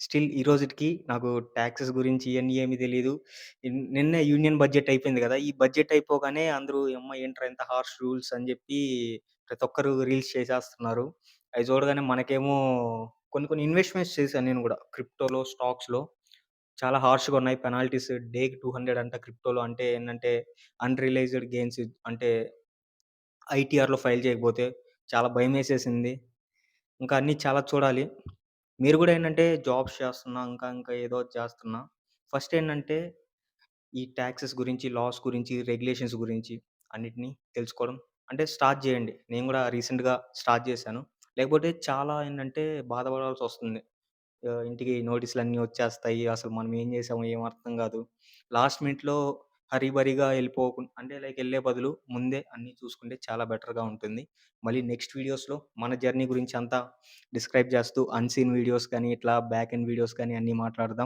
Still ఈ రోజుటికి నాకు taxes గురించి ఇయన్నీ ఏమి తెలీదు. నిన్నే యూనియన్ బడ్జెట్ అయిపోయింది గదా! ఈ బడ్జెట్ అయిపోగానే అందరూ "యమ్మ ఏంట్రా ఇంత హార్ష్ రూల్స్" అని జెప్పి ప్రతి ఒక్కరు రీల్స్ చేసేస్తున్నారు. అయి చూడగానే మనకేమో కొన్ని కొన్ని ఇన్వెస్ట్‌మెంట్స్ చేశాను నేను గూడా. క్రిప్టోలో, స్టాక్స్‌లో చాలా హార్ష్‌గా ఉన్నాయి పెనాల్టీస్. డేకి 200 అంట క్రిప్టోలో. అంటే ఏంటంటే అన్‌రియలైజ్డ్ గెయిన్స్ అంటే ఐటీఆర్‌లో ఫైల్ చేయకపోతే చాలా భయమేసేసింది. ఇంకా అన్నీ చాలా చూడాలి. మీరు గూడా ఏంటంటే జాబ్స్ చేస్తున్నా, ఇంకా ఏదో ఒకటి చేస్తున్నా. ఫస్ట్ ఏంటంటే ఈ టాక్సెస్ గురించి, లాస్ గురించి, రెగ్యులేషన్స్ గురించి అన్నిటిని తెలుసుకోవడం అంటే స్టార్ట్ జేయండి. నేను గూడా రీసెంట్‌గా స్టార్ట్ జేశాను. లేకపోతే చాలా ఏంటంటే బాధపడాల్సొస్తుంది. ఇంటికి నోటీసులన్నీ వచ్చేస్తాయి. అసలు మనం ఏం జేసామో ఏం అర్థం గాదు. లాస్ట్ మినిట్‌లో హరీబరీగా అంటే లైక్ ఎళ్ళే బదులు ముందే అన్నీ చూసుకుంటే చాలా బెటర్‌గా ఉంటుంది. మళ్ళీ నెక్స్ట్ వీడియోస్‌లో మన జర్నీ గురించి అంతా డిస్క్రైబ్ చేస్తూ అన్‌సీన్ వీడియోస్ కానీ, ఇట్లా బ్యాక్ ఎండ్ వీడియోస్ కానీ అన్నీ మాట్లాడదాం.